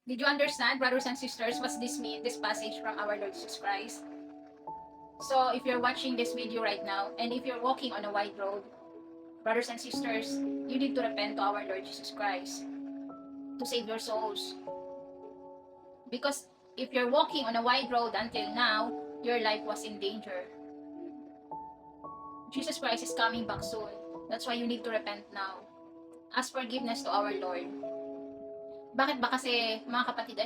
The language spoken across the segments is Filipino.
Did you understand, brothers and sisters, what this mean, this passage from our Lord Jesus Christ? So, if you're watching this video right now, and if you're walking on a wide road, brothers and sisters, you need to repent to our Lord Jesus Christ to save your souls. Because if you're walking on a wide road until now, your life was in danger. Jesus Christ is coming back soon. That's why you need to repent now. Ask forgiveness to our Lord. Bakit ba kasi, mga kapatid,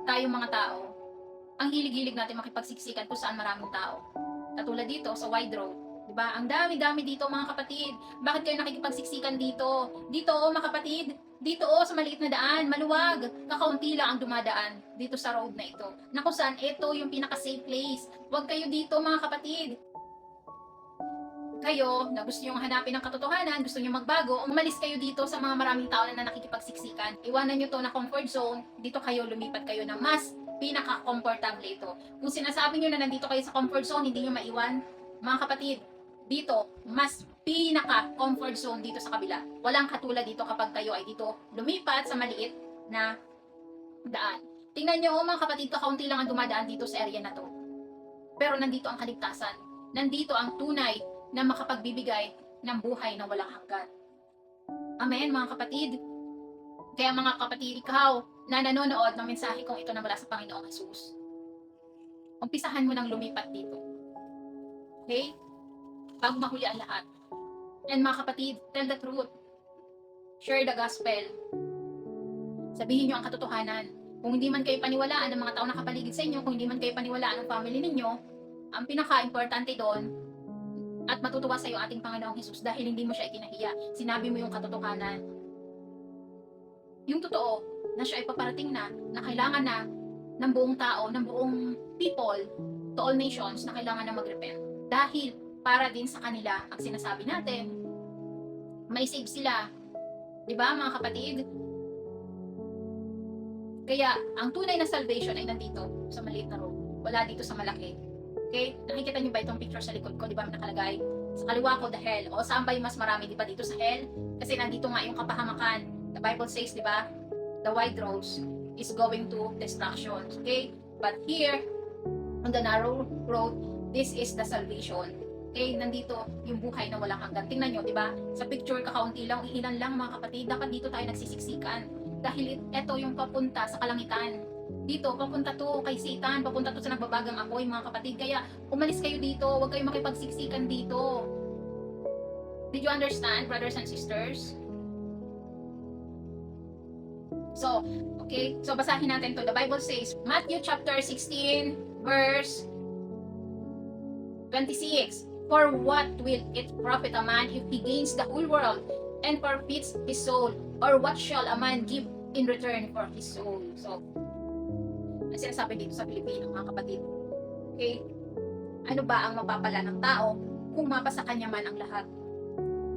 tayong mga tao, ang hilig-hilig natin makipagsiksikan kung saan maraming tao. Katulad dito, sa wide road. Diba? Ang dami-dami dito, mga kapatid. Bakit kayo nakikipagsiksikan dito? Dito, mga kapatid. Dito, sa maliit na daan, maluwag. Kakaunti lang ang dumadaan dito sa road na ito. Na kung saan, ito yung pinaka-safe place. Huwag kayo dito, mga kapatid. Kayo na gusto nyo hanapin ang katotohanan, gusto nyo magbago, umalis kayo dito sa mga maraming tao na nakikipagsiksikan. Iwanan nyo to na comfort zone, dito kayo lumipat kayo na mas pinaka-comfortable ito. Kung sinasabi nyo na nandito kayo sa comfort zone, hindi nyo maiwan, mga kapatid, dito, mas pinaka-comfort zone dito sa kabila. Walang katulad dito kapag kayo ay dito lumipat sa maliit na daan. Tingnan nyo, mga kapatid, kakaunti lang ang dumadaan dito sa area na to. Pero nandito ang kaligtasan. Nandito ang tunay na makapagbibigay ng buhay na walang hanggan. Amen, mga kapatid. Kaya mga kapatid, ikaw na nanonood ng mensahe kong ito na mula sa Panginoong Jesus, umpisahan mo nang lumipat dito. Okay? Bago mahuli ang lahat. And mga kapatid, tell the truth. Share the gospel. Sabihin nyo ang katotohanan. Kung hindi man kayo paniwalaan ng mga tao na kapaligid sa inyo, kung hindi man kayo paniwalaan ng family ninyo, ang pinaka-importante doon, at matutuwa sa iyo ating Panginoong Hesus dahil hindi mo siya ikinahiya. Sinabi mo yung katotohanan. Yung totoo, na siya ay paparating na kailangan na ng buong tao, ng buong people, to all nations, na kailangan na mag-repent. Dahil para din sa kanila, ang sinasabi natin, may save sila. Diba, mga kapatid? Kaya, ang tunay na salvation ay nandito sa maliit na road. Wala dito sa malaki. Okay? Nakikita niyo ba itong picture sa likod ko? Di ba nakalagay? Sa kaliwa ko, the hell. O saan ba yung mas marami? Di ba dito sa hell? Kasi nandito nga yung kapahamakan. The Bible says, di ba? The wide roads is going to destruction. Okay? But here, on the narrow road, this is the salvation. Okay? Nandito yung buhay na walang hanggan. Tingnan nyo, di ba? Sa picture, kakaunti lang, ilan lang mga kapatid. Dapat dito tayo nagsisiksikan. Dahil ito yung papunta sa kalangitan. Dito, papunta to kay Satan, papunta to sa nagbabagang apoy, mga kapatid. Kaya, umalis kayo dito, huwag kayo makipagsiksikan dito. Did you understand, brothers and sisters? So, okay, so basahin natin to. The Bible says, Matthew chapter 16, verse 26. For what will it profit a man if he gains the whole world and forfeits his soul? Or what shall a man give in return for his soul? So, ang sinasabi dito sa Pilipino, mga kapatid. Okay? Ano ba ang mapapala ng tao kung mapasa kanya man ang lahat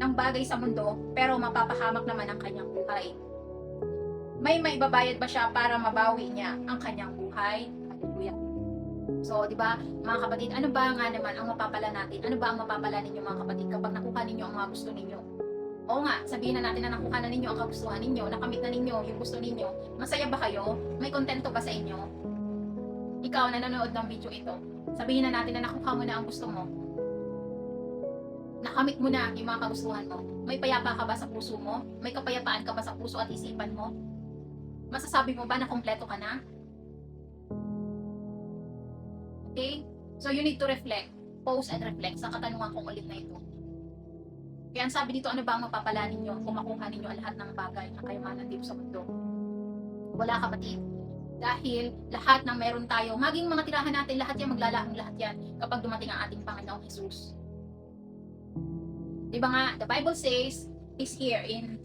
ng bagay sa mundo, pero mapapahamak naman ang kanyang buhay? May maibabayad ba siya para mabawi niya ang kanyang buhay? Hallelujah. So, di ba, mga kapatid, ano ba nga naman ang mapapala natin? Ano ba ang mapapala ninyo, mga kapatid, kapag nakuha ninyo ang mga gusto ninyo? Oo nga, sabihin na natin na nakuha na ninyo ang kagustuhan ninyo, nakamit na ninyo yung gusto ninyo. Masaya ba kayo? May kontento ba sa inyo? Ikaw na nanonood ng video ito, sabihin na natin na nakuha mo na ang gusto mo. Nakamit mo na yung mga kagustuhan mo. May payapa ka ba sa puso mo? May kapayapaan ka ba sa puso at isipan mo? Masasabi mo ba na kompleto ka na? Okay? So you need to reflect. Pause and reflect sa katanungan kong ulit na ito. Kaya ang sabi dito, ano ba ang mapapala ninyo kung makuha ninyo ang lahat ng bagay na kayamanan dito sa mundo? Wala, kapatid. Dahil lahat ng meron tayo, maging mga tirahan natin, lahat yan, maglalaang lahat yan kapag dumating ang ating Panginoong Jesus. Diba nga, the Bible says, is here in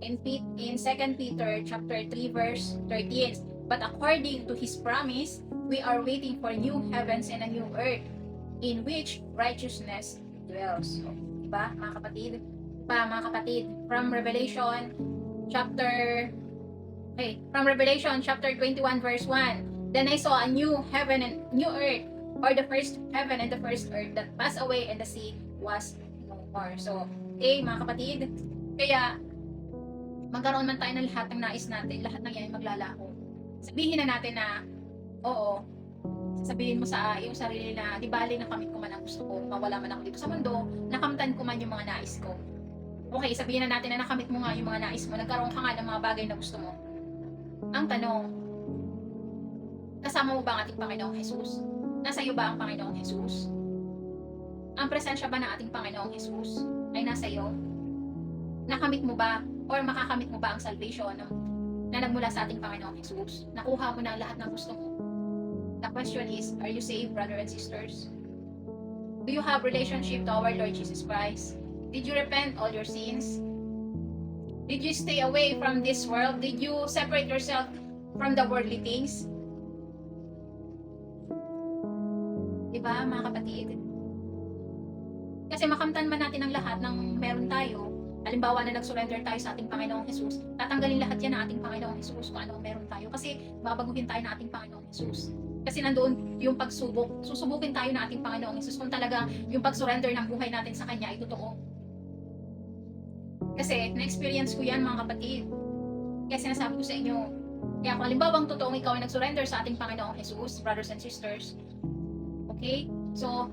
2 Peter chapter 3 verse 13. But according to His promise, we are waiting for new heavens and a new earth in which righteousness dwells. So, diba, mga kapatid? Diba, mga kapatid? From Revelation chapter 21 verse 1. Then I saw a new heaven and new earth, or the first heaven and the first earth that passed away, and the sea was no more. So, okay, mga kapatid, kaya magkaroon man tayo ng lahat ng nais natin, lahat ng yan ay maglalaho. Sabihin na natin na, oo, sasabihin mo sa iyong sarili na, di bali nakamit ko man ang gusto ko, mawala man ako dito sa mundo, nakamtan ko man yung mga nais ko. Okay, sabihin na natin na nakamit mo nga yung mga nais mo, nagkaroon ka nga ng mga bagay na gusto mo. Ang tanong, kasama mo ba ang ating Panginoong Jesus? Nasa iyo ba ang Panginoong Jesus? Ang presensya ba ng ating Panginoong Jesus ay nasa iyo? Nakamit mo ba or makakamit mo ba ang salvation na nagmula sa ating Panginoong Jesus? Nakuha mo na lahat ng gusto mo? The question is, are you saved, brother and sisters? Do you have relationship to our Lord Jesus Christ? Did you repent all your sins? Did you stay away from this world? Did you separate yourself from the worldly things? Diba, mga kapatid? Kasi makamtan man natin ang lahat ng meron tayo. Halimbawa na nag-surrender tayo sa ating Panginoong Jesus, tatanggalin lahat yan ng ating Panginoong Jesus kung ano meron tayo. Kasi babaguhin tayo ng ating Panginoong Jesus. Kasi nandoon yung pagsubok. Susubukin tayo ng ating Panginoong Jesus kung talaga yung pag-surrender ng buhay natin sa Kanya ay totoo. Kasi na-experience ko yan, mga kapatid. Kaya sinasabi ko sa inyo, kaya kung halimbawang totoong ikaw ay nag-surrender sa ating Panginoong Jesus, brothers and sisters, okay? So,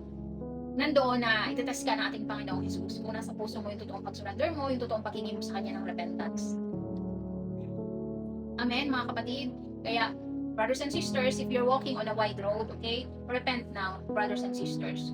nandoon na itetest ka ng ating Panginoong Jesus. Kung nasa puso mo yung totoong pag-surrender mo, yung totoong paghingi mo sa Kanya ng repentance. Amen, mga kapatid? Kaya, brothers and sisters, if you're walking on a wide road, okay, repent now, brothers and sisters.